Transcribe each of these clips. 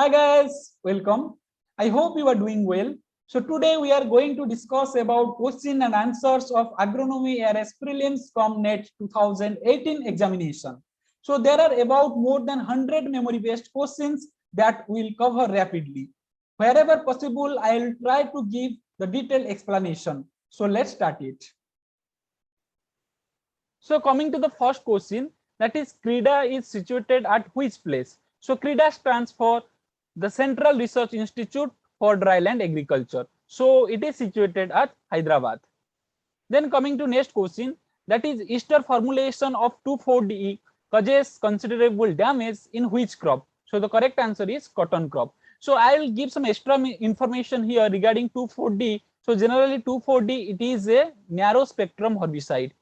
Hi guys, welcome. I hope you are doing well. So today we are going to discuss about question and answers of agronomy ARS prelims from NET 2018 examination. So there are about more than 100 memory based questions that we'll cover rapidly. Wherever possible, I'll try to give the detailed explanation. So let's start it. So coming to the first question, that is CRIDA is situated at which place? So CRIDA stands for the Central Research Institute for Dryland Agriculture. So it is situated at Hyderabad. Then coming to next question, that is ester formulation of 2,4-D causes considerable damage in which crop? So the correct answer is cotton crop. So I will give some extra information here regarding 2,4-D. So generally 2,4-D, it is a narrow spectrum herbicide.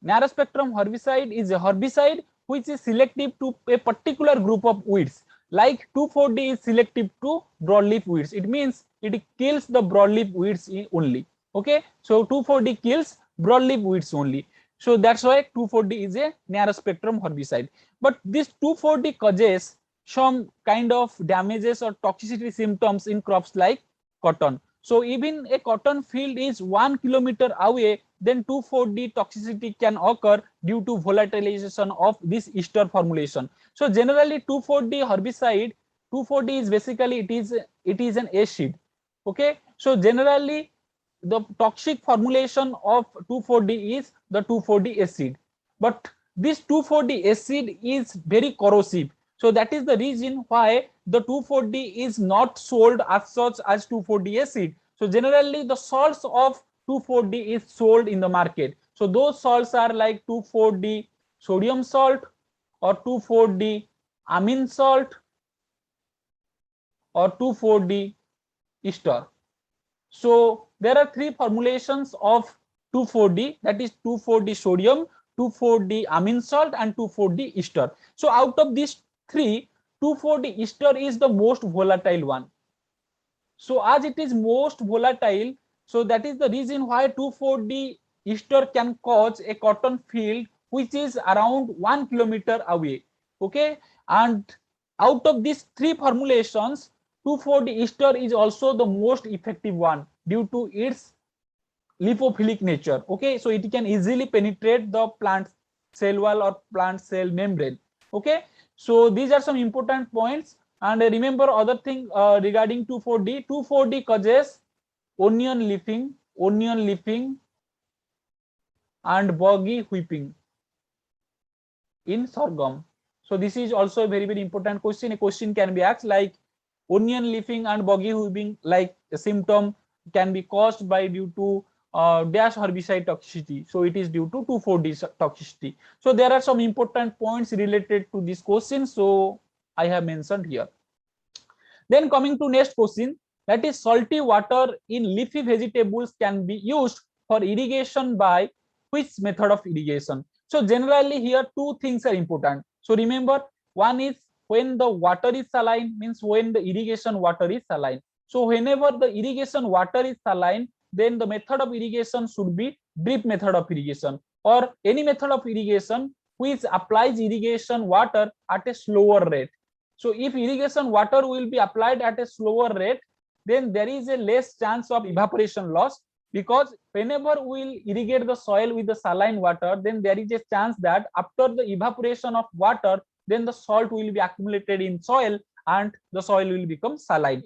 Narrow spectrum herbicide is a herbicide which is selective to a particular group of weeds. Like 2,4-D is selective to broadleaf weeds. It means it kills the broadleaf weeds only. Okay, so 2,4-D kills broadleaf weeds only. So that's why 2,4-D is a narrow spectrum herbicide. But this 2,4-D causes some kind of damages or toxicity symptoms in crops like cotton. So even a cotton field is 1 kilometer away, then 2,4-D toxicity can occur due to volatilization of this ester formulation. So generally 2,4-D herbicide, 2,4-D is basically it is an acid. Okay, so generally the toxic formulation of 2,4-D is the 2,4-D acid, but this 2,4-D acid is very corrosive. So that is the reason why the 2,4-D is not sold as such as 2,4-D acid. So generally the salts of 2,4-D is sold in the market. So those salts are like 2,4-D sodium salt or 2,4-D amine salt or 2,4-D ester. So there are three formulations of 2,4-D, that is 2,4-D sodium, 2,4-D amine salt and 2,4-D ester. So out of these three, 2,4-D ester is the most volatile one. So as it is most volatile, so that is the reason why 2,4-D ester can cause a cotton field which is around 1 kilometer away. Okay, and out of these three formulations, 2,4-D ester is also the most effective one due to its lipophilic nature. Okay, so it can easily penetrate the plant cell wall or plant cell membrane. Okay, so these are some important points. And remember other thing regarding 2,4-D. 2,4-D causes onion leafing and boggy whipping in sorghum. So this is also a very important question. A question can be asked like onion leafing and boggy whipping, like a symptom can be caused by due to dash herbicide toxicity. So it is due to 2,4-D toxicity. So there are some important points related to this question. So I have mentioned here. Then coming to next question, that is salty water in leafy vegetables can be used for irrigation by which method of irrigation? So generally here two things are important. So remember, one is when the water is saline, means when the irrigation water is saline. So whenever the irrigation water is saline, then the method of irrigation should be drip method of irrigation or any method of irrigation which applies irrigation water at a slower rate. So if irrigation water will be applied at a slower rate, then there is a less chance of evaporation loss, because whenever we will irrigate the soil with the saline water, then there is a chance that after the evaporation of water, then the salt will be accumulated in soil and the soil will become saline.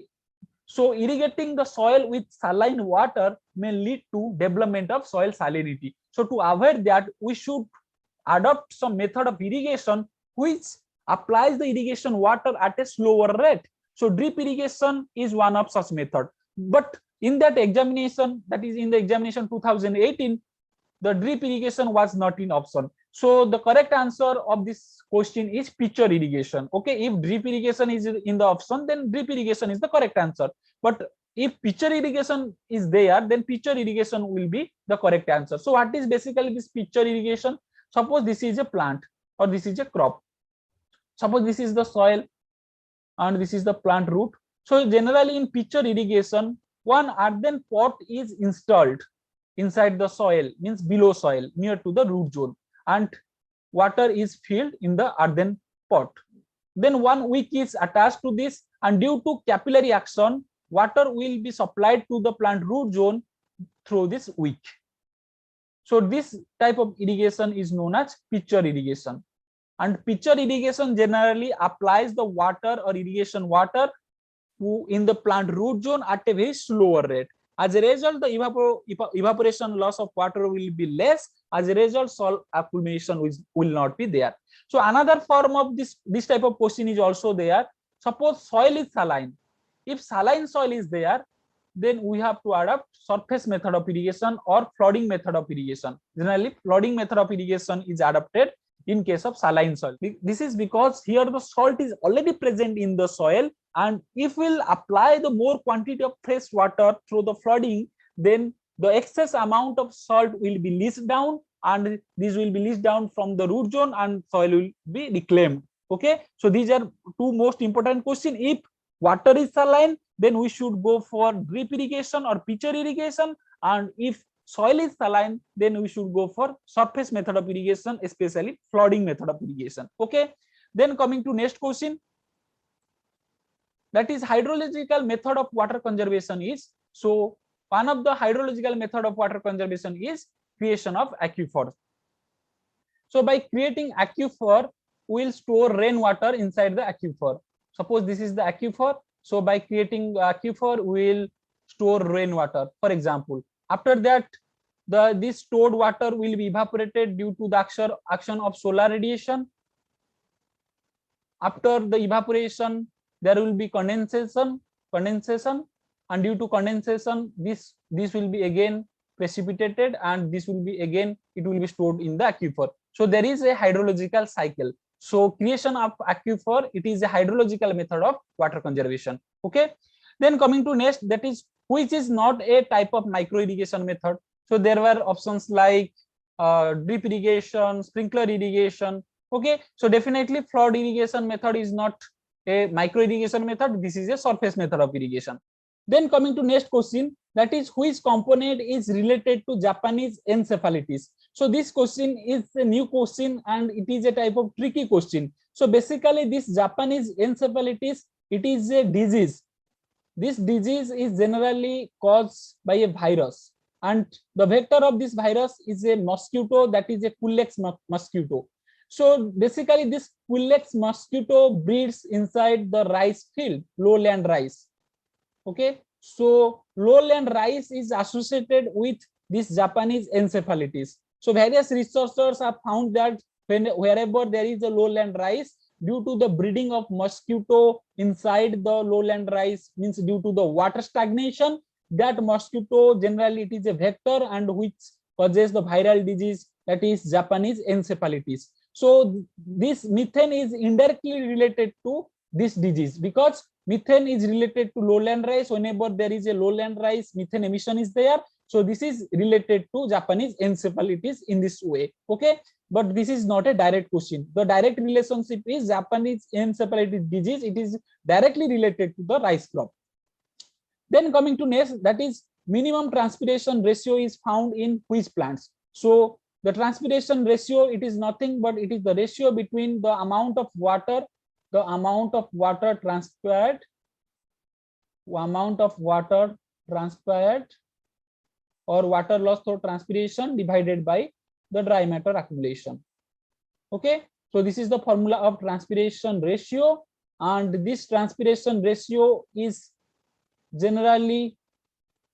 So irrigating the soil with saline water may lead to development of soil salinity. So to avoid that, we should adopt some method of irrigation which applies the irrigation water at a slower rate. So drip irrigation is one of such method. But in that examination, that is in the examination 2018, the drip irrigation was not in option. So the correct answer of this question is pitcher irrigation. Okay, if drip irrigation is in the option, then drip irrigation is the correct answer. But if pitcher irrigation is there, then pitcher irrigation will be the correct answer. So what is basically this pitcher irrigation? Suppose this is a plant or this is a crop. Suppose this is the soil and this is the plant root. So generally in pitcher irrigation, one earthen pot is installed inside the soil, means below soil, near to the root zone, and water is filled in the earthen pot. Then one wick is attached to this and due to capillary action, water will be supplied to the plant root zone through this wick. So this type of irrigation is known as pitcher irrigation, and pitcher irrigation generally applies the water or irrigation water in the plant root zone at a very slower rate. As a result, the evaporation loss of water will be less. As a result, soil accumulation will not be there. So another form of this type of question is also there. Suppose soil is saline. If saline soil is there, then we have to adopt surface method of irrigation or flooding method of irrigation. Generally, flooding method of irrigation is adopted in case of saline soil. This is because here the salt is already present in the soil, and if we'll apply the more quantity of fresh water through the flooding, then the excess amount of salt will be leached down, and this will be leached down from the root zone and soil will be reclaimed. Okay, so these are two most important questions. If water is saline, then we should go for drip irrigation or pitcher irrigation, and if soil is saline, then we should go for surface method of irrigation, especially flooding method of irrigation. Okay, then coming to next question, that is hydrological method of water conservation is. So one of the hydrological method of water conservation is creation of aquifer. So by creating aquifer, we will store rainwater inside the aquifer. Suppose this is the aquifer. So by creating aquifer, we will store rainwater. For example, after that, this stored water will be evaporated due to the action of solar radiation. After the evaporation, there will be condensation, and due to condensation, this will be again precipitated, and this will be again, it will be stored in the aquifer. So there is a hydrological cycle. So creation of aquifer, it is a hydrological method of water conservation. Okay, then coming to next, that is which is not a type of micro irrigation method. So there were options like drip irrigation, sprinkler irrigation. Okay, so definitely flood irrigation method is not a micro irrigation method. This is a surface method of irrigation. Then coming to next question, that is which component is related to Japanese encephalitis. So this question is a new question, and it is a type of tricky question. So basically this Japanese encephalitis, it is a disease. This disease is generally caused by a virus, and the vector of this virus is a mosquito, that is a Culex mosquito. So basically this Culex mosquito breeds inside the rice field, lowland rice. Okay, so lowland rice is associated with this Japanese encephalitis. So various researchers have found that wherever there is a lowland rice, due to the breeding of mosquito inside the lowland rice, means due to the water stagnation, that mosquito generally it is a vector and which causes the viral disease, that is Japanese encephalitis. So this methane is indirectly related to this disease, because methane is related to lowland rice. Whenever there is a lowland rice, methane emission is there. So this is related to Japanese encephalitis in this way. Okay, but this is not a direct question. The direct relationship is Japanese encephalitis disease. It is directly related to the rice crop. Then coming to next, that is minimum transpiration ratio is found in which plants. So the transpiration ratio, it is nothing but it is the ratio between the amount of water transpired, or water loss through transpiration divided by the dry matter accumulation. Okay, so this is the formula of transpiration ratio, and this transpiration ratio is generally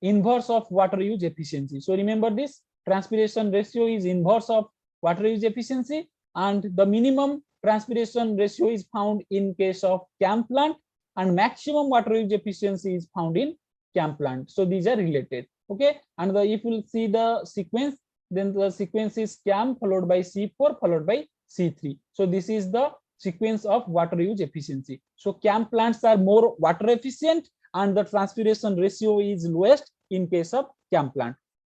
inverse of water use efficiency. So remember this, transpiration ratio is inverse of water use efficiency, and the minimum transpiration ratio is found in case of CAM plant, and maximum water use efficiency is found in CAM plant. So these are related. Okay, and if you will see the sequence, then the sequence is CAM followed by C4 followed by C3. So this is the sequence of water use efficiency. So CAM plants are more water efficient, and the transpiration ratio is lowest in case of CAM plant.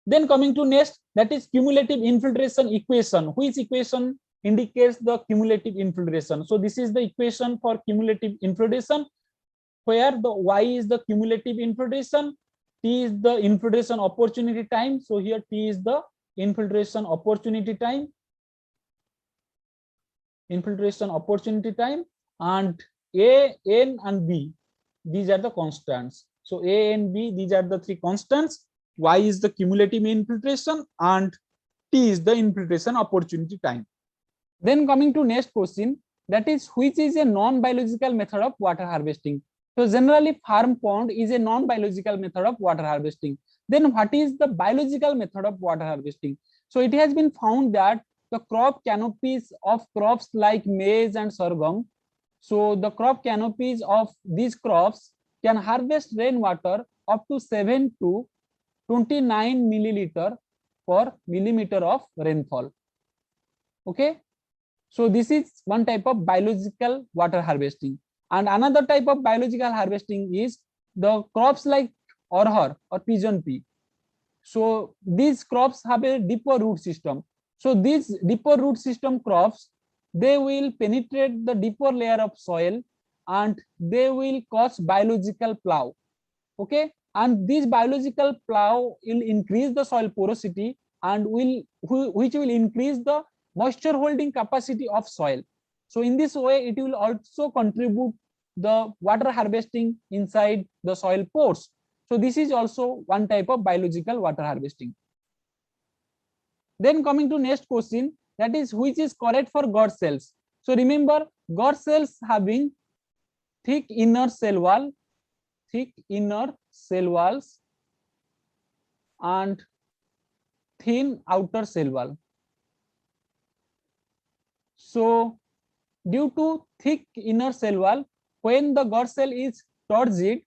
Then coming to next, that is cumulative infiltration equation. Which equation indicates the cumulative infiltration? So this is the equation for cumulative infiltration, where the Y is the cumulative infiltration, T is the infiltration opportunity time. So here T is the infiltration opportunity time, and A, N and B. these are the constants. So A and B, these are the three constants. Y is the cumulative infiltration and T is the infiltration opportunity time. Then coming to next question, that is which is a non-biological method of water harvesting. So generally farm pond is a non-biological method of water harvesting. Then what is the biological method of water harvesting? So it has been found that the crop canopies of crops like maize and sorghum, so the crop canopies of these crops can harvest rainwater up to 7 to 29 milliliter per millimeter of rainfall. Okay, so this is one type of biological water harvesting. And another type of biological harvesting is the crops like orhar or pigeon pea. So these crops have a deeper root system. So these deeper root system crops, they will penetrate the deeper layer of soil and they will cause biological plow. Okay, and this biological plow will increase the soil porosity and which will increase the moisture holding capacity of soil. So in this way, it will also contribute the water harvesting inside the soil pores. So this is also one type of biological water harvesting. Then coming to next question, that is which is correct for gourd cells. So remember, gourd cells having thick inner cell wall, and thin outer cell wall. So due to thick inner cell wall, when the gourd cell is turgid,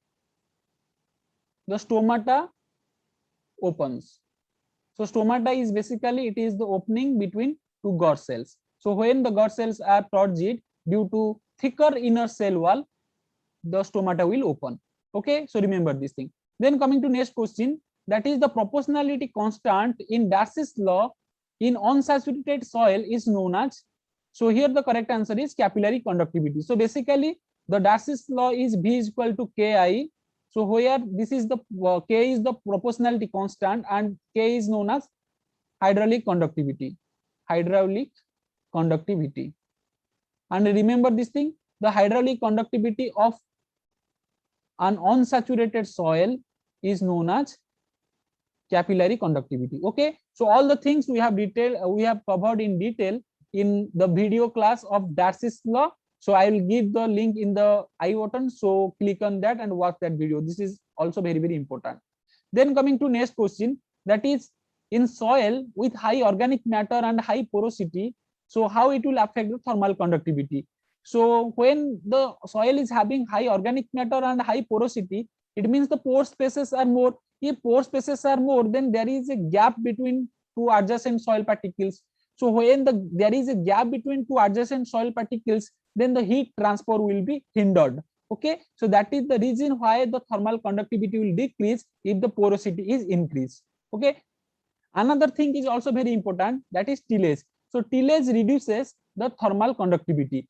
the stomata opens. So stomata is basically, it is the opening between two gourd cells. So when the gourd cells are turgid, due to thicker inner cell wall, the stomata will open. Okay, so remember this thing. Then coming to next question, that is the proportionality constant in Darcy's law in unsaturated soil is known as. So here the correct answer is capillary conductivity. So basically the Darcy's law is V is equal to Ki. So where this is the K is the proportionality constant and K is known as hydraulic conductivity. And remember this thing, the hydraulic conductivity of an unsaturated soil is known as capillary conductivity. Okay, so all the things we have covered in detail in the video class of Darcy's law. So I will give the link in the I button. So click on that and watch that video. This is also very, very important. Then coming to next question, that is in soil with high organic matter and high porosity, so how it will affect the thermal conductivity. So when the soil is having high organic matter and high porosity, it means the pore spaces are more. If pore spaces are more, then there is a gap between two adjacent soil particles. So when there is a gap between two adjacent soil particles, then the heat transfer will be hindered. Okay, so that is the reason why the thermal conductivity will decrease if the porosity is increased. Okay, another thing is also very important, that is tillage. So tillage reduces the thermal conductivity.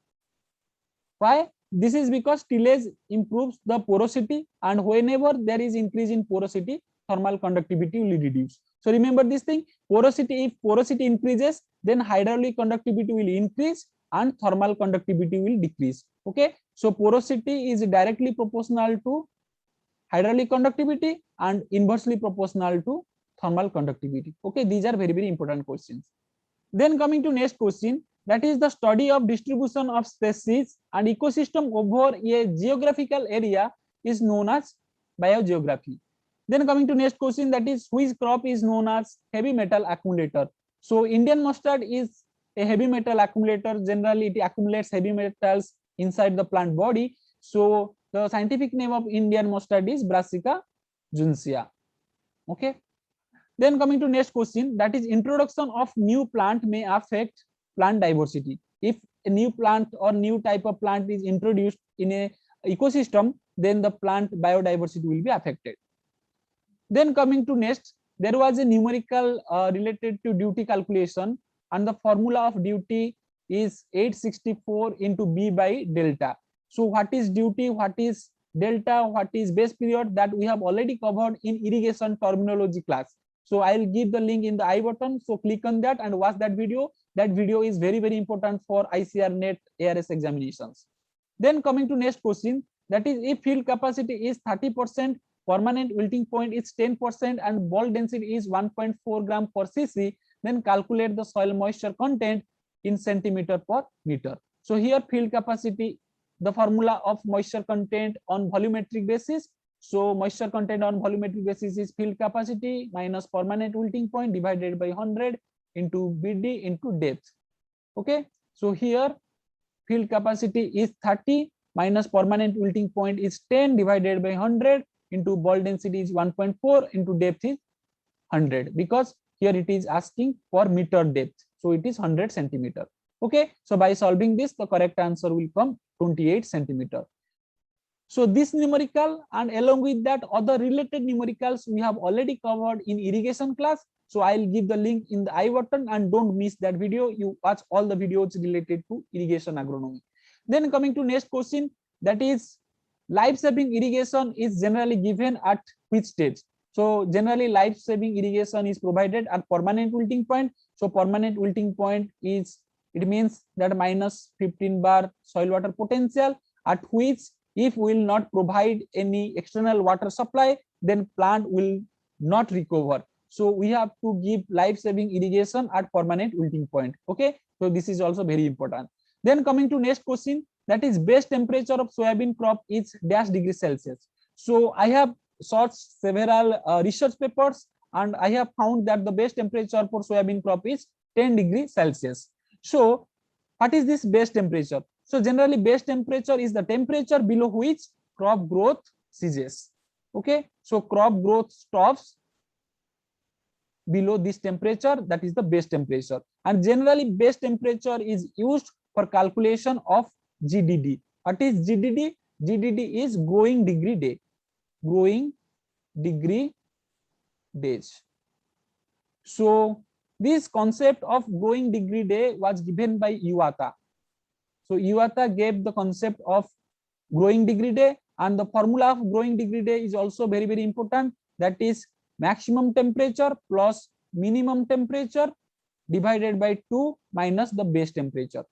Why? This is because tillage improves the porosity, and whenever there is increase in porosity, thermal conductivity will reduce. So remember this thing, porosity, if porosity increases, then hydraulic conductivity will increase and thermal conductivity will decrease. Okay, so porosity is directly proportional to hydraulic conductivity and inversely proportional to thermal conductivity. Okay, these are very, very important questions. Then coming to next question, that is the study of distribution of species and ecosystem over a geographical area is known as biogeography. Then coming to next question, that is which crop is known as heavy metal accumulator. So Indian mustard is a heavy metal accumulator. Generally it accumulates heavy metals inside the plant body. So the scientific name of Indian mustard is Brassica juncea. Okay, then coming to next question, that is introduction of new plant may affect plant diversity. If a new plant or new type of plant is introduced in a ecosystem, then the plant biodiversity will be affected. Then coming to next, there was a numerical related to duty calculation, and the formula of duty is 864 into B by delta. So what is duty, what is delta, what is base period, that we have already covered in irrigation terminology class. So I'll give the link in the I button. So click on that and watch that video. That video is very, very important for ICAR NET ARS examinations. Then coming to next question, that is if field capacity is 30%, permanent wilting point is 10%, and ball density is 1.4 gram per cc, then calculate the soil moisture content in centimeter per meter. So here field capacity, the formula of moisture content on volumetric basis. So moisture content on volumetric basis is field capacity minus permanent wilting point divided by 100 into BD into depth. Okay, so here field capacity is 30 minus permanent wilting point is 10 divided by 100 into ball density is 1.4 into depth is 100, because here it is asking for meter depth, so it is 100 centimeter. Okay, so by solving this, the correct answer will come 28 centimeter. So this numerical and along with that other related numericals we have already covered in irrigation class. So I'll give the link in the I button, and don't miss that video. You watch all the videos related to irrigation agronomy. Then coming to next question, that is life-saving irrigation is generally given at which stage? So generally life-saving irrigation is provided at permanent wilting point. So permanent wilting point is, it means that minus 15 bar soil water potential, at which if we will not provide any external water supply, then plant will not recover. So we have to give life-saving irrigation at permanent wilting point. Okay, so this is also very important. Then coming to next question, that is best temperature of soybean crop is dash degree Celsius. So I have searched several research papers, and I have found that the best temperature for soybean crop is 10 degrees Celsius. So what is this best temperature? So generally best temperature is the temperature below which crop growth ceases. Okay, so crop growth stops below this temperature, that is the best temperature. And generally best temperature is used for calculation of GDD. What is GDD? GDD is growing degree day. Growing degree days. So this concept of growing degree day was given by Iwata. So Iwata gave the concept of growing degree day, and the formula of growing degree day is also very, very important. That is maximum temperature plus minimum temperature divided by 2 minus the base temperature.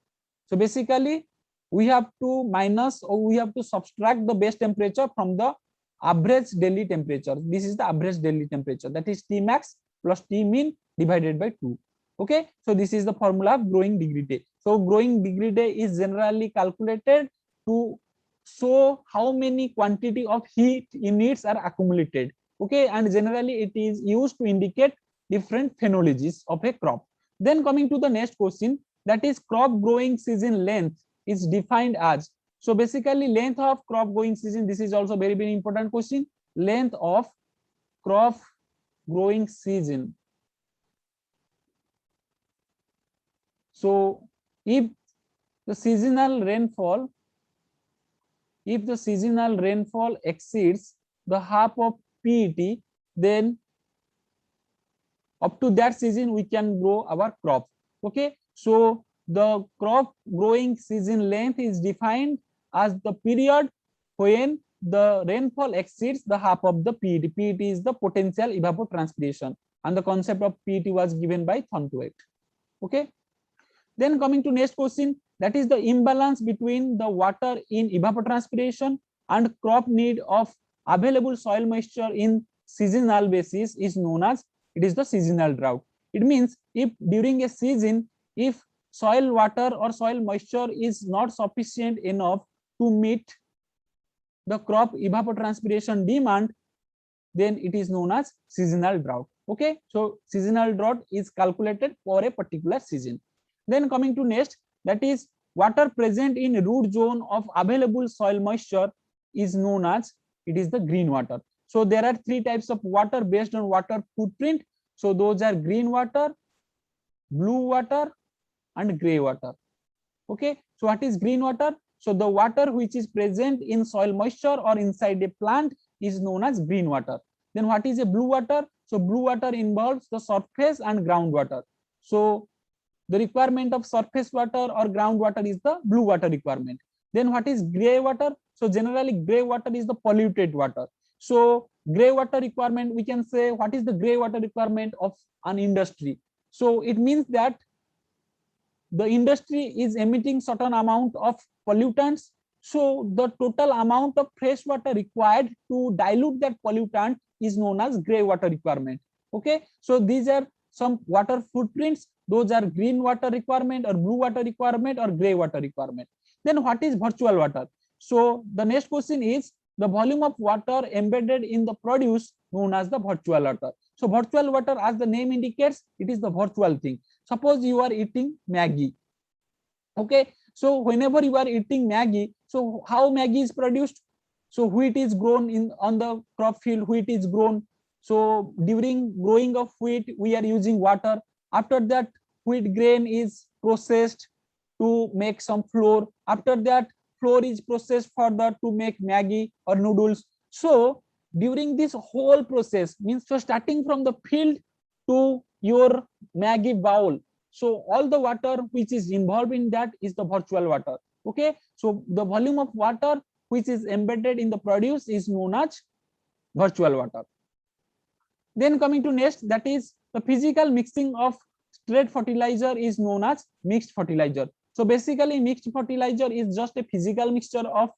So basically we have to minus, or we have to subtract the base temperature from the average daily temperature. This is the average daily temperature, that is T max plus T min divided by 2. Okay, so this is the formula of growing degree day. So growing degree day is generally calculated to show how many quantity of heat units are accumulated. Okay, and generally it is used to indicate different phenologies of a crop. Then coming to the next question, that is crop growing season length is defined as. So basically length of crop growing season, this is also very, very important question. Length of crop growing season. So if the seasonal rainfall, exceeds the half of PET, then up to that season we can grow our crop. Okay, so the crop growing season length is defined as the period when the rainfall exceeds the half of the PET. PET is the potential evapotranspiration, and the concept of PET was given by Thornthwaite. Okay, then coming to next question, that is the imbalance between the water in evapotranspiration and crop need of available soil moisture in seasonal basis is known as, it is the seasonal drought. It means if during a season, if soil water or soil moisture is not sufficient enough to meet the crop evapotranspiration demand, then it is known as seasonal drought. Okay, so seasonal drought is calculated for a particular season. Then coming to next, that is water present in root zone of available soil moisture is known as, it is the green water. So there are three types of water based on water footprint. So those are green water, blue water, and gray water. Okay, so what is green water? So the water which is present in soil moisture or inside a plant is known as green water. Then what is a blue water? So blue water involves the surface and groundwater. So the requirement of surface water or groundwater is the blue water requirement. Then what is gray water? So generally gray water is the polluted water. So gray water requirement, we can say, what is the gray water requirement of an industry? So it means that the industry is emitting certain amount of pollutants, So the total amount of fresh water required to dilute that pollutant is known as gray water requirement. Okay, so these are some water footprints. Those are green water requirement or blue water requirement or gray water requirement. Then what is virtual water? So the next question is the volume of water embedded in the produce known as the virtual water. So virtual water, as the name indicates, it is the virtual thing. Suppose you are eating Maggi. Okay, so whenever you are eating Maggi, so how Maggi is produced? So wheat is grown in on the crop field, wheat is grown. So during growing of wheat, we are using water. After that, wheat grain is processed to make some flour. After that, flour is processed further to make Maggi or noodles. So during this whole process, means so starting from the field to your Maggi bowl, so all the water which is involved in that is the virtual water. Okay, so the volume of water which is embedded in the produce is known as virtual water. Then coming to next, that is the physical mixing of straight fertilizer is known as mixed fertilizer. So basically mixed fertilizer is just a physical mixture of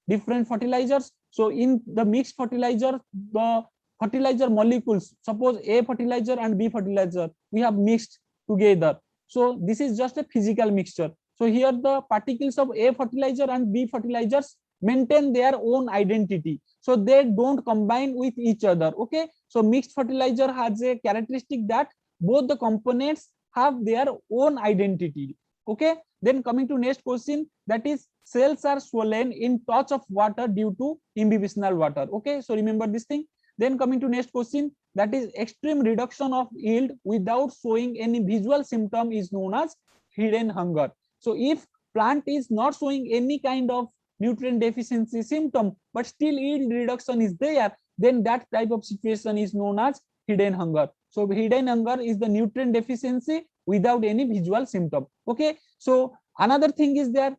different fertilizers. So in the mixed fertilizer, the fertilizer molecules, suppose A fertilizer and B fertilizer, we have mixed together. So this is just a physical mixture. So here the particles of A fertilizer and B fertilizers maintain their own identity. So they don't combine with each other. Okay, so mixed fertilizer has a characteristic that both the components have their own identity. Okay, then coming to next question, that is cells are swollen in touch of water due to imbibitional water. Okay, so remember this thing. Then coming to next question, that is extreme reduction of yield without showing any visual symptom is known as hidden hunger. So if plant is not showing any kind of nutrient deficiency symptom, but still yield reduction is there, then that type of situation is known as hidden hunger. So hidden hunger is the nutrient deficiency without any visual symptom. Okay, so another thing is there,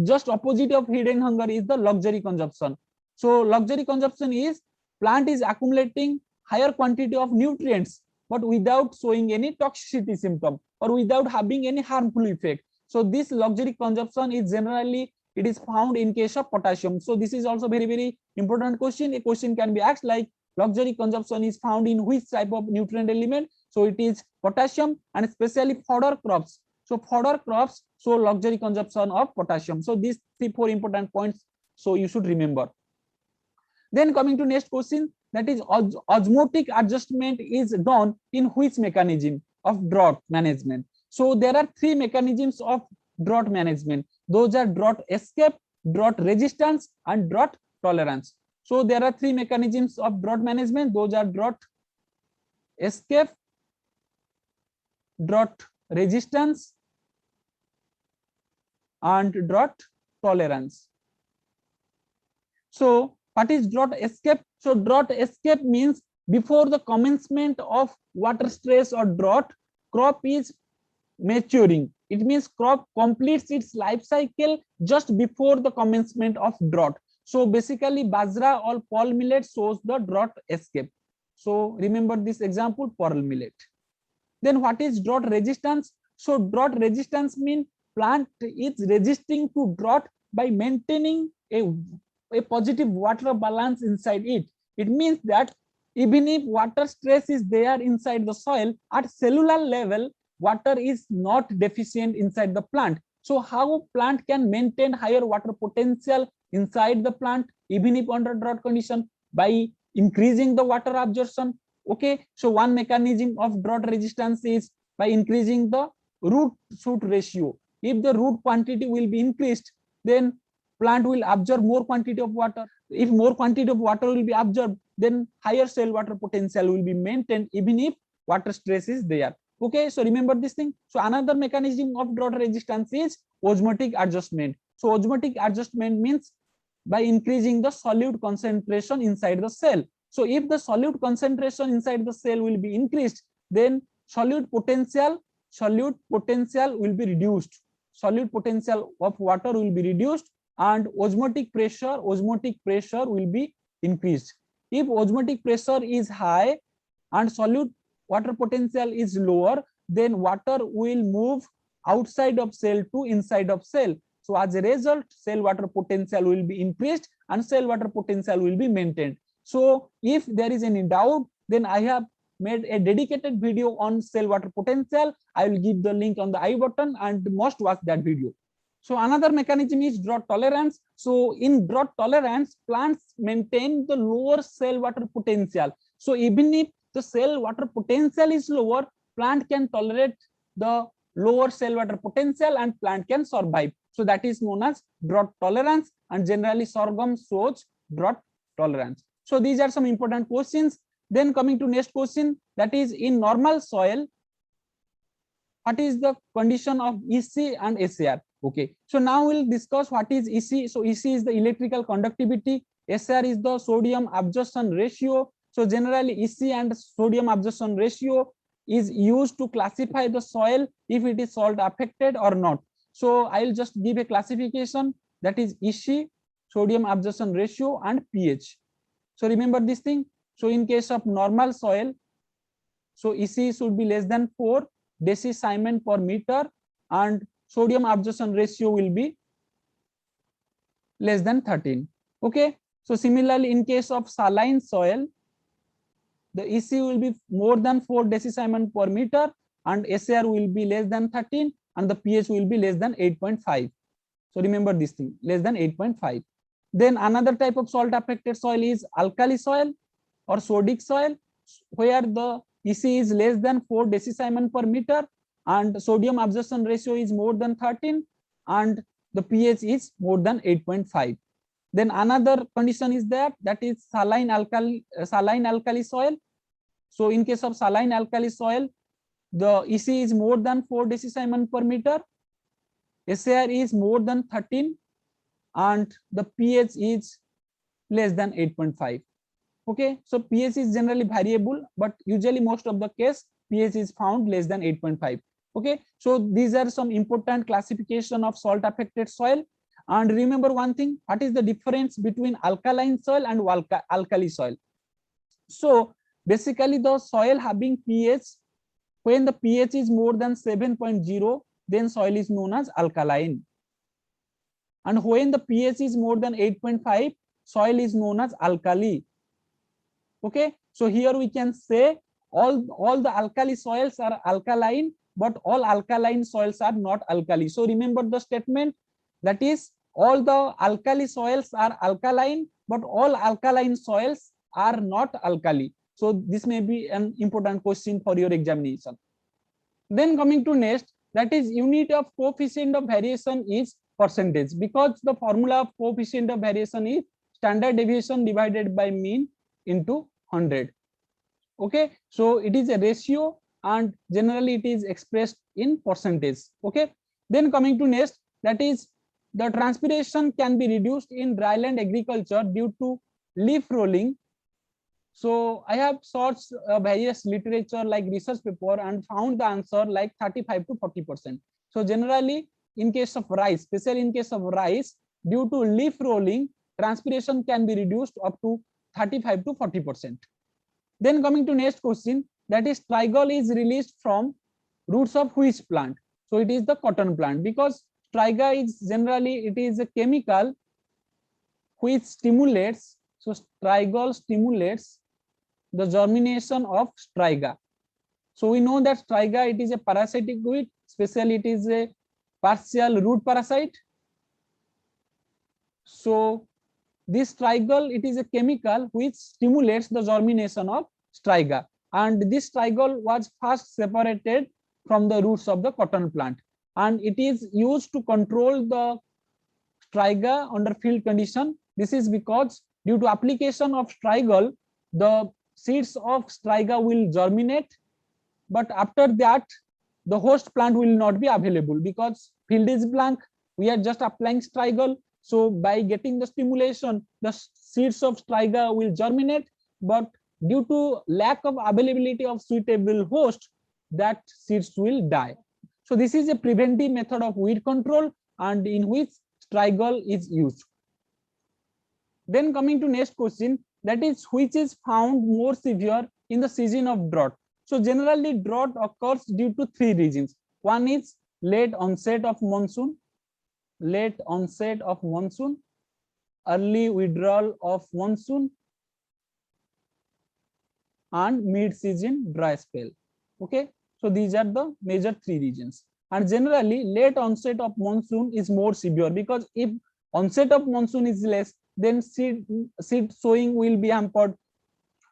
just opposite of hidden hunger is the luxury consumption. So luxury consumption is plant is accumulating higher quantity of nutrients but without showing any toxicity symptom or without having any harmful effect. So this luxury consumption is generally, it is found in case of potassium. So this is also very important question. A question can be asked like luxury consumption is found in which type of nutrient element? So it is potassium, and especially fodder crops. So fodder crops show luxury consumption of potassium. So these 3-4 important points, so you should remember. Then coming to next question, that is osmotic adjustment is done in which mechanism of drought management? So there are 3 mechanisms of drought management. Those are drought escape, drought resistance, and drought tolerance. So there are 3 mechanisms of drought management. Those are drought escape, drought resistance, and drought tolerance. So what is drought escape? So drought escape means before the commencement of water stress or drought, crop is maturing. It means crop completes its life cycle just before the commencement of drought. So basically bajra or pearl millet shows the drought escape. So remember this example, pearl millet. Then what is drought resistance? So drought resistance means plant is resisting to drought by maintaining a positive water balance inside it. It means that even if water stress is there inside the soil, at cellular level, water is not deficient inside the plant. So how plant can maintain higher water potential inside the plant, even if under drought condition? By increasing the water absorption. Okay, so one mechanism of drought resistance is by increasing the root shoot ratio. If the root quantity will be increased, then plant will absorb more quantity of water. If more quantity of water will be absorbed, then higher cell water potential will be maintained even if water stress is there. Okay, so remember this thing. So another mechanism of drought resistance is osmotic adjustment. So osmotic adjustment means by increasing the solute concentration inside the cell. So if the solute concentration inside the cell will be increased, then solute potential will be reduced. Solute potential of water will be reduced, and osmotic pressure will be increased. If osmotic pressure is high and solute water potential is lower, then water will move outside of cell to inside of cell. So as a result, cell water potential will be increased and cell water potential will be maintained. So if there is any doubt, then I have made a dedicated video on cell water potential. I will give the link on the I button and must watch that video. So another mechanism is drought tolerance. So in drought tolerance, plants maintain the lower cell water potential. So even if the cell water potential is lower, plant can tolerate the lower cell water potential and plant can survive. So that is known as drought tolerance, and generally sorghum shows drought tolerance. So these are some important questions. Then coming to next question, that is in normal soil, what is the condition of EC and SAR? Okay, so now we'll discuss what is EC. So EC is the electrical conductivity, SAR is the sodium absorption ratio. So generally EC and sodium absorption ratio is used to classify the soil if it is salt affected or not. So I'll just give a classification, that is EC, sodium absorption ratio, and pH. So remember this thing. So in case of normal soil, so EC should be less than 4 decisiemens per meter and sodium absorption ratio will be less than 13. Okay, so similarly in case of saline soil, the EC will be more than 4 decisiemens per meter and SAR will be less than 13 and the pH will be less than 8.5. So remember this thing, less than 8.5. Then another type of salt affected soil is alkali soil or sodic soil, where the EC is less than 4 decisiemens per meter and sodium absorption ratio is more than 13 and the pH is more than 8.5. Then another condition is that is saline alkali soil. So in case of saline alkali soil, the EC is more than 4 decisiemens per meter, SAR is more than 13 and the pH is less than 8.5. Okay, so pH is generally variable, but usually most of the case pH is found less than 8.5. Okay, so these are some important classification of salt affected soil. And remember one thing, what is the difference between alkaline soil and alkali soil? So basically the soil having pH, when the pH is more than 7.0, then soil is known as alkaline. And when the pH is more than 8.5, soil is known as alkali. Okay, so here we can say all the alkali soils are alkaline, but all alkaline soils are not alkali. So remember the statement, that is all the alkali soils are alkaline, but all alkaline soils are not alkali. So this may be an important question for your examination. Then coming to next, that is unit of coefficient of variation is percentage, because the formula of coefficient of variation is standard deviation divided by mean into 100. Okay, so it is a ratio and generally it is expressed in percentage. Okay, then coming to next, that is the transpiration can be reduced in dryland agriculture due to leaf rolling. So I have searched various literature like research paper and found the answer like 35 to 40%. So generally in case of rice, especially in case of rice, due to leaf rolling, transpiration can be reduced up to 35 to 40%. Then coming to next question, that is strigol is released from roots of which plant? So it is the cotton plant, because striga is generally it is a chemical which stimulates. So strigol stimulates the germination of striga. So we know that striga, it is a parasitic weed, especially it is a partial root parasite. So this strigol, it is a chemical which stimulates the germination of striga, and this strigol was first separated from the roots of the cotton plant, and it is used to control the striga under field condition. This is because due to application of strigol, the seeds of striga will germinate, but after that the host plant will not be available because field is blank. We are just applying strigol. So by getting the stimulation, the seeds of striga will germinate, but due to lack of availability of suitable host, that seeds will die. So this is a preventive method of weed control and in which strigol is used. Then coming to next question, that is which is found more severe in the season of drought. So generally drought occurs due to 3 reasons. One is late onset of monsoon. late onset of monsoon, early withdrawal of monsoon, and mid-season dry spell. Okay, so these are the major three regions. And generally, late onset of monsoon is more severe, because if onset of monsoon is less, then seed sowing will be hampered.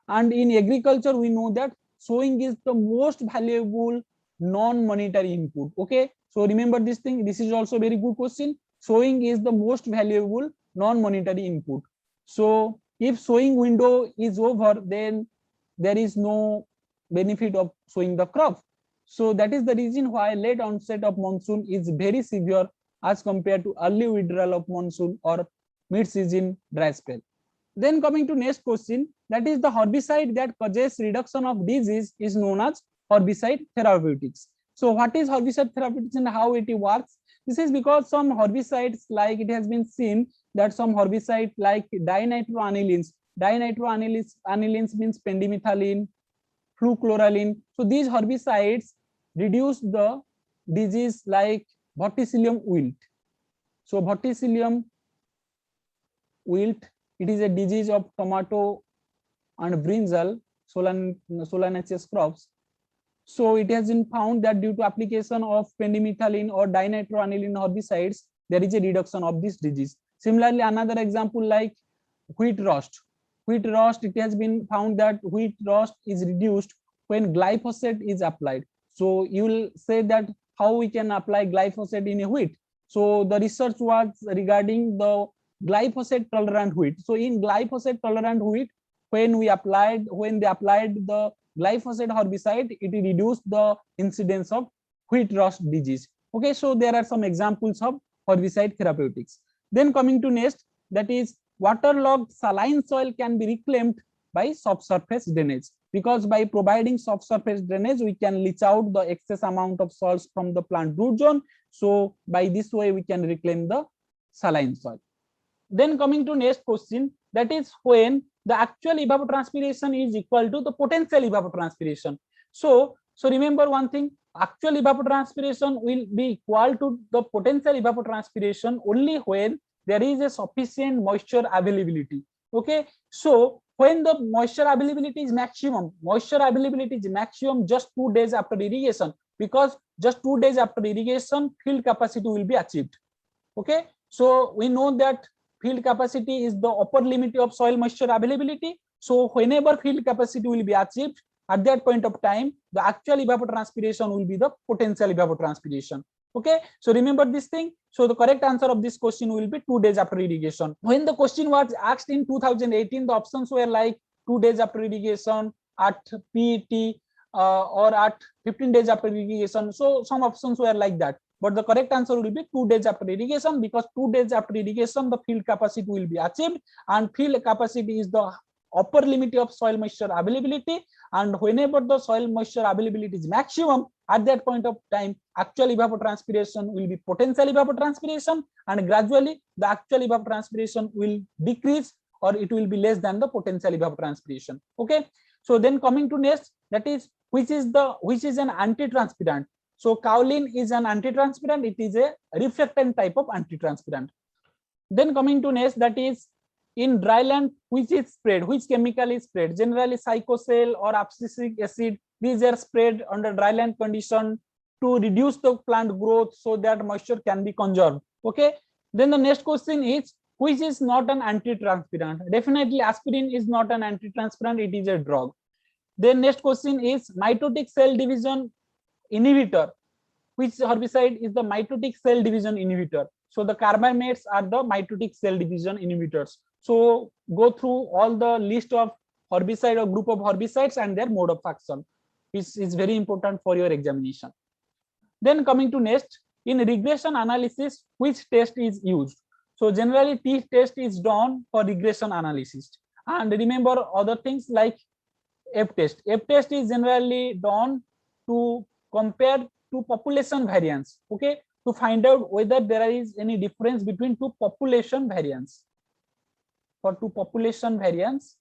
And in agriculture, we know that sowing is the most valuable non-monetary input. Okay, so remember this thing. This is also very good question. Sowing is the most valuable non-monetary input. So if sowing window is over, then there is no benefit of sowing the crop. So that is the reason why late onset of monsoon is very severe as compared to early withdrawal of monsoon or mid-season dry spell. Then coming to next question, that is the herbicide that causes reduction of disease is known as herbicide therapeutics. So what is herbicide therapeutics and how it works? This is because some herbicides, like it has been seen that some herbicide like dinitroanilines means pendimethalin, flucloraline. So these herbicides reduce the disease like verticillium wilt. So verticillium wilt, it is a disease of tomato and brinjal, solanaceous crops. So it has been found that due to application of pendimethalin or dinitroanilin herbicides, there is a reduction of this disease. Similarly, another example like wheat rust. Wheat rust, it has been found that wheat rust is reduced when glyphosate is applied. So you will say that how we can apply glyphosate in a wheat. So the research was regarding the glyphosate tolerant wheat. So in glyphosate tolerant wheat, when they applied the glyphosate herbicide, it reduced the incidence of wheat rust disease. Okay, so there are some examples of herbicide therapeutics. Then coming to next, that is waterlogged saline soil can be reclaimed by subsurface drainage, because by providing subsurface drainage, we can leach out the excess amount of salts from the plant root zone. So by this way, we can reclaim the saline soil. Then coming to next question, that is when the actual evapotranspiration is equal to the potential evapotranspiration. So remember one thing, actual evapotranspiration will be equal to the potential evapotranspiration only when there is a sufficient moisture availability. Okay, so when the moisture availability is maximum just 2 days after irrigation, because just 2 days after irrigation field capacity will be achieved. Okay, so we know that field capacity is the upper limit of soil moisture availability. So whenever field capacity will be achieved, at that point of time, the actual evapotranspiration will be the potential evapotranspiration. Okay, so remember this thing. So the correct answer of this question will be 2 days after irrigation. When the question was asked in 2018, the options were like 2 days after irrigation, at PET, or at 15 days after irrigation. So some options were like that. But the correct answer will be 2 days after irrigation, because 2 days after irrigation, the field capacity will be achieved, and field capacity is the upper limit of soil moisture availability. And whenever the soil moisture availability is maximum, at that point of time, actual evapotranspiration will be potential evapotranspiration, and gradually the actual evapotranspiration will decrease, or it will be less than the potential evapotranspiration. Okay, so then coming to next, that is which is an antitranspirant. So kaolin is an antitranspirant. It is a reflectant type of antitranspirant. Then coming to next, that is in dryland, which is sprayed, which chemical is sprayed? Generally Cycocel or abscisic acid. These are sprayed under dryland condition to reduce the plant growth so that moisture can be conserved. Okay. Then the next question is, which is not an antitranspirant? Definitely aspirin is not an antitranspirant. It is a drug. Then next question is mitotic cell division inhibitor. Which herbicide is the mitotic cell division inhibitor? So the carbamates are the mitotic cell division inhibitors. So go through all the list of herbicide or group of herbicides and their mode of action, which is very important for your examination. Then coming to next, in regression analysis, which test is used? So generally t-test is done for regression analysis. And remember other things like f-test. F-test is generally done to compare two population variance. Okay, to find out whether there is any difference between two population variance. For two population variance,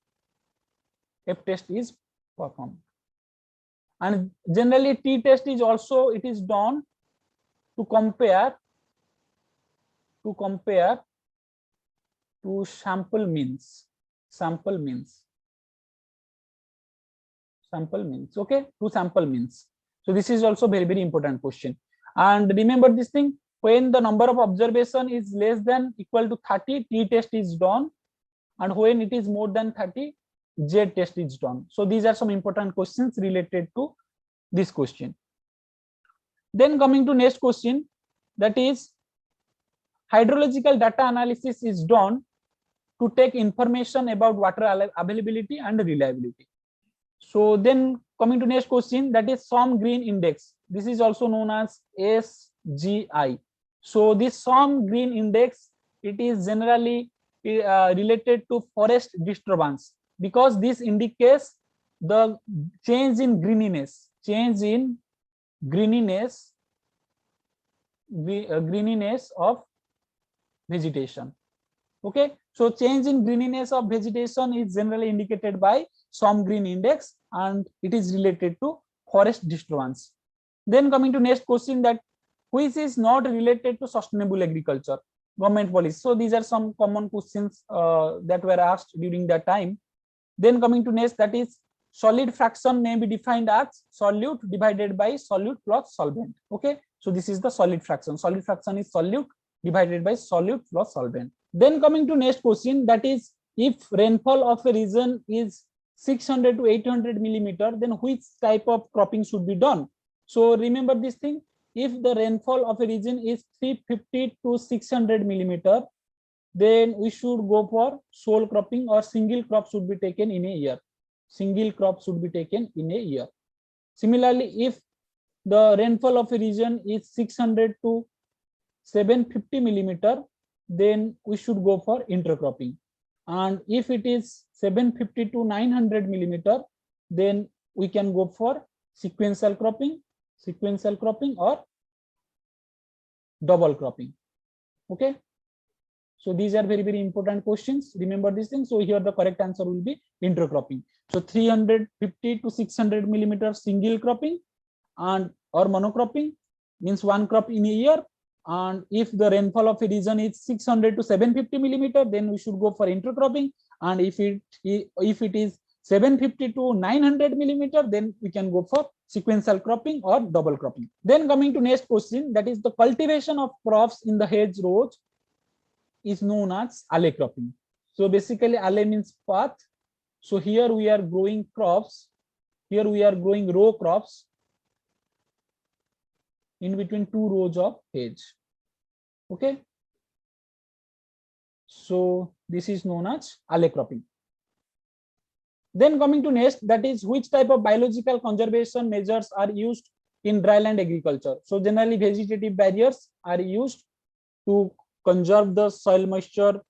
f-test is performed. And generally t-test is also, it is done to compare to compare to sample means. Okay, to sample means. So this is also very important question. And remember this thing, when the number of observation is less than equal to 30, t-test is done, and when it is more than 30, z-test is done. So these are some important questions related to this question. Then coming to next question, that is hydrological data analysis is done to take information about water availability and reliability. So then coming to next question, that is Somme Green Index. This is also known as SGI. So this Somme Green Index, it is generally related to forest disturbance, because this indicates the change in greeniness of vegetation. Okay, so change in greeniness of vegetation is generally indicated by Somme Green Index, and it is related to forest disturbance. Then coming to next question, that which is not related to sustainable agriculture, government policy. So these are some common questions that were asked during that time. Then coming to next, that is solid fraction may be defined as solute divided by solute plus solvent. Okay, so this is the solid fraction. Solid fraction is solute divided by solute plus solvent. Then coming to next question, that is if rainfall of a region is 600 to 800 millimeter, then which type of cropping should be done? So remember this thing, if the rainfall of a region is 350 to 600 millimeter, then we should go for sole cropping, or single crop should be taken in a year. Similarly, if the rainfall of a region is 600 to 750 millimeter, then we should go for intercropping. And if it is 750 to 900 millimeter, then we can go for sequential cropping or double cropping. Okay, so these are very important questions. Remember these things. So here the correct answer will be intercropping. So 350 to 600 millimeter single cropping and or monocropping means one crop in a year. And if the rainfall of a region is 600 to 750 millimeter, then we should go for intercropping. And if it is 750 to 900 millimeter, then we can go for sequential cropping or double cropping. Then coming to next question, that is the cultivation of crops in the hedge rows is known as alley cropping. So basically alley means path. So here we are growing crops. Here we are growing row crops in between two rows of hedge. Okay, so this is known as alley cropping. Then coming to next, that is which type of biological conservation measures are used in dryland agriculture. So generally vegetative barriers are used to conserve the soil moisture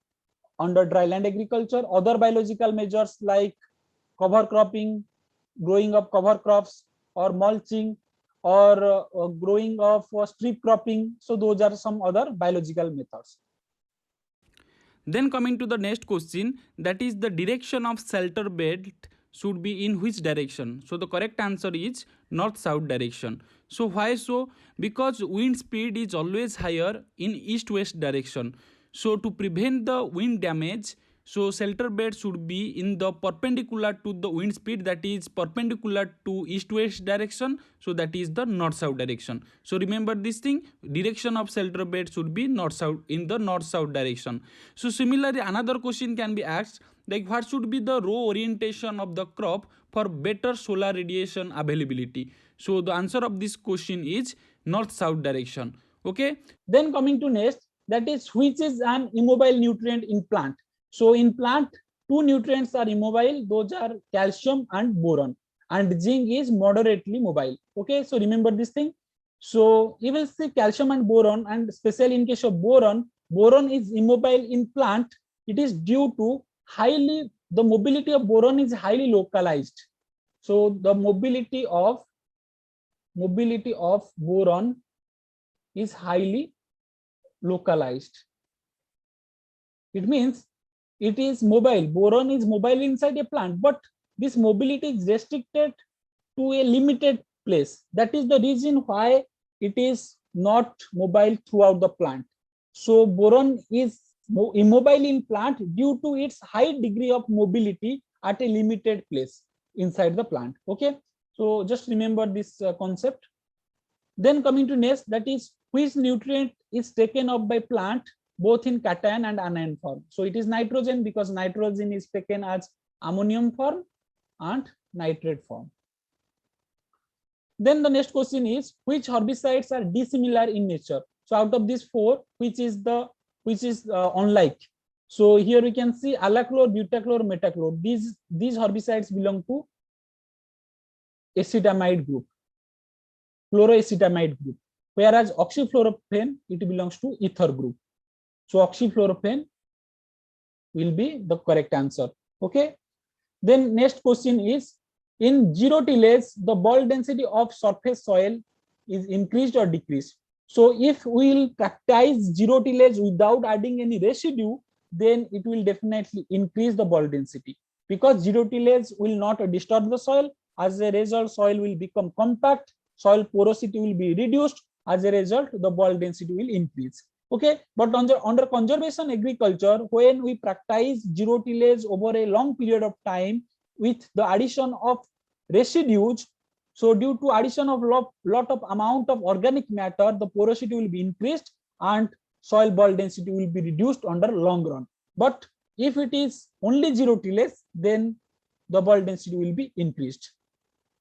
under dryland agriculture. Other biological measures like cover cropping, growing of cover crops, or mulching, or growing of strip cropping. So those are some other biological methods. Then coming to the next question, that is the direction of shelter belt should be in which direction? So the correct answer is north-south direction. So why so? Because wind speed is always higher in east-west direction. So to prevent the wind damage, so shelter bed should be in the perpendicular to the wind speed, that is perpendicular to east-west direction. So that is the north-south direction. So remember this thing, direction of shelter bed should be north-south, in the north-south direction. So similarly, another question can be asked, like what should be the row orientation of the crop for better solar radiation availability? So the answer of this question is north-south direction. Okay. Then coming to next, that is which is an immobile nutrient in plant. So in plant, two nutrients are immobile. Those are calcium and boron, and zinc is moderately mobile. Okay, so remember this thing. So you will see calcium and boron, and especially in case of boron, boron is immobile in plant. It is due to the mobility of boron is highly localized. So the mobility of boron is highly localized. It means it is mobile. Boron is mobile inside a plant, but this mobility is restricted to a limited place. That is the reason why it is not mobile throughout the plant. So boron is immobile in plant due to its high degree of mobility at a limited place inside the plant. Okay, so just remember this concept. Then coming to next, that is which nutrient is taken up by plant both in cation and anion form. So it is nitrogen, because nitrogen is taken as ammonium form and nitrate form. Then the next question is which herbicides are dissimilar in nature. So out of these four, which is unlike. So here we can see alachlor, butachlor, metachlor. These herbicides belong to acetamide group, fluoroacetamide group, whereas oxyfluorophane, it belongs to ether group. So oxyfluorophane will be the correct answer. Okay. Then next question is, in zero tillage, the ball density of surface soil is increased or decreased. So if we will practice zero tillage without adding any residue, then it will definitely increase the ball density, because zero tillage will not disturb the soil. As a result, soil will become compact, soil porosity will be reduced. As a result, the ball density will increase. Okay, but under conservation agriculture, when we practice zero tillage over a long period of time with the addition of residues, so due to addition of lot of amount of organic matter, the porosity will be increased and soil ball density will be reduced under long run. But if it is only zero tillage, then the ball density will be increased.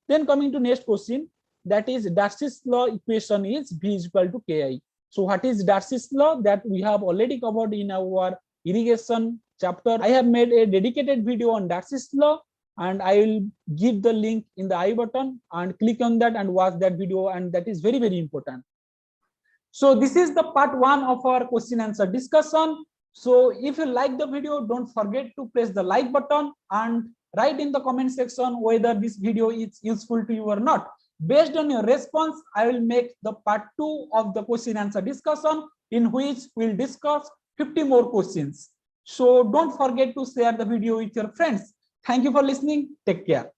Then coming to next question, that is Darcy's law equation is V is equal to Ki. So what is Darcy's law? That we have already covered in our irrigation chapter. I have made a dedicated video on Darcy's law, and I will give the link in the I button, and click on that and watch that video, and that is very, very important. So this is the part 1 of our question answer discussion. So if you like the video, don't forget to press the like button and write in the comment section whether this video is useful to you or not. Based on your response, I will make the part 2 of the question answer discussion, in which we'll discuss 50 more questions. So don't forget to share the video with your friends. Thank you for listening. Take care.